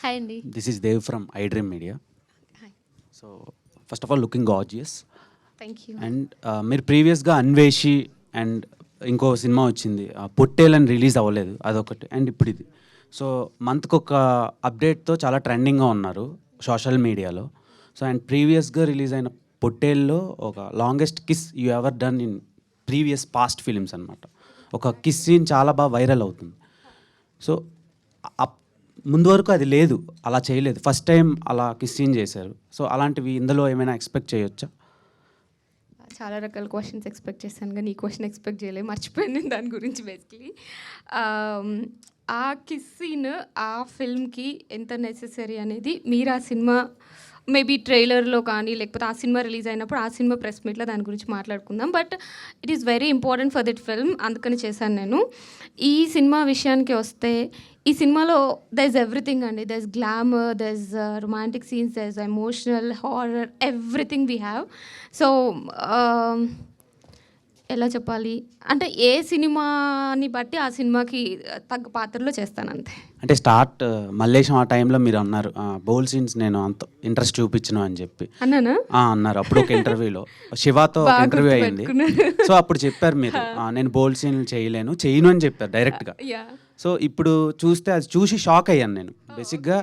Hi అండి. This is Dev from iDream Media. Hi. So, first of all, looking gorgeous. Thank you. And మీరు ప్రీవియస్గా Anveshi and ఇంకో cinema వచ్చింది పొట్టేలని release అవ్వలేదు అదొకటి, అండ్ ఇప్పుడు ఇది. సో మంత్కి ఒక అప్డేట్తో చాలా ట్రెండింగ్గా ఉన్నారు సోషల్ మీడియాలో. సో అండ్ ప్రీవియస్గా రిలీజ్ అయిన పొట్టేల్లో ఒక longest kiss you ever done in previous past films అనమాట. ఒక కిస్ సీన్ చాలా బాగా వైరల్ అవుతుంది. సో ముందు వరకు అది లేదు, అలా చేయలేదు, ఫస్ట్ టైం అలా కిస్ సీన్ చేశారు. సో అలాంటివి ఇందులో ఏమైనా ఎక్స్పెక్ట్ చేయొచ్చా? చాలా రకాల క్వశ్చన్స్ ఎక్స్పెక్ట్ చేశాను కానీ ఈ క్వశ్చన్ ఎక్స్పెక్ట్ చేయలేదు, మర్చిపోయాను నేను దాని గురించి. బేసిక్లీ ఆ కిస్ సీన్ ఆ ఫిల్మ్కి ఎంత నెసెసరీ అనేది మీరు ఆ సినిమా మేబీ ట్రైలర్లో కానీ లేకపోతే ఆ సినిమా రిలీజ్ అయినప్పుడు ఆ సినిమా ప్రెస్ మీట్లో దాని గురించి మాట్లాడుకుందాం. But it is very important for that film, అందుకని చేశాను నేను. ఈ సినిమా విషయానికి వస్తే ఈ సినిమాలో దర్ ఇస్ ఎవ్రీథింగ్ అండి. There is glamour, there is romantic scenes, there is emotional, horror, everything we have. So ఎలా చెప్పాలి అంటే ఏ సినిమాని బట్టి ఆ సినిమాకి తగ్గ పాత్రలో చేస్తాను అంతే. అంటే స్టార్ట్ మల్లేశం ఆ టైంలో మీరు అన్నారు బోల్ సీన్స్ నేను అంత ఇంట్రెస్ట్ చూపించను అని చెప్పి అన్నానా? అన్నారు అప్పుడు ఒక ఇంటర్వ్యూలో. శివాతో ఒక ఇంటర్వ్యూ అయింది. సో అప్పుడు చెప్పారు మీరు నేను బోల్ సీన్లు చేయను అని చెప్పారు డైరెక్ట్గా. సో ఇప్పుడు చూస్తే అది చూసి షాక్ అయ్యాను నేను. బేసిక్గా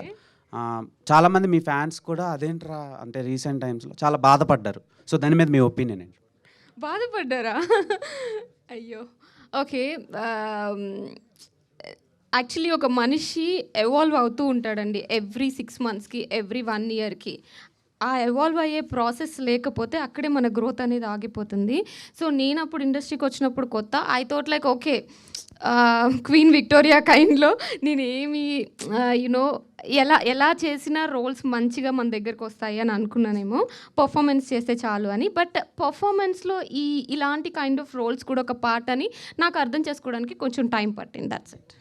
చాలామంది మీ ఫ్యాన్స్ కూడా అదేంట్రా అంటే రీసెంట్ టైమ్స్లో చాలా బాధపడ్డారు. సో దాని మీద మీ ఒపీనియన్ ఏంటి? బాధపడ్డారా? అయ్యో, ఓకే. యాక్చువల్లీ ఒక మనిషి ఎవాల్వ్ అవుతూ ఉంటాడండి ఎవ్రీ 6 monthsకి, ఎవ్రీ 1 yearకి. ఆ ఎవాల్వ్ అయ్యే ప్రాసెస్ లేకపోతే అక్కడే మన గ్రోత్ అనేది ఆగిపోతుంది. సో నేను అప్పుడు ఇండస్ట్రీకి వచ్చినప్పుడు కొత్త I thought like okay queen Victoria కైండ్లో నేను ఏమి యునో ఎలా చేసిన రోల్స్ మంచిగా మన దగ్గరకు వస్తాయి అని అనుకున్నానేమో, పర్ఫార్మెన్స్ చేస్తే చాలు అని. బట్ పర్ఫార్మెన్స్లో ఇలాంటి కైండ్ ఆఫ్ రోల్స్ కూడా ఒక పార్ట్ అని నాకు అర్థం చేసుకోవడానికి కొంచెం టైం పట్టింది. That's it.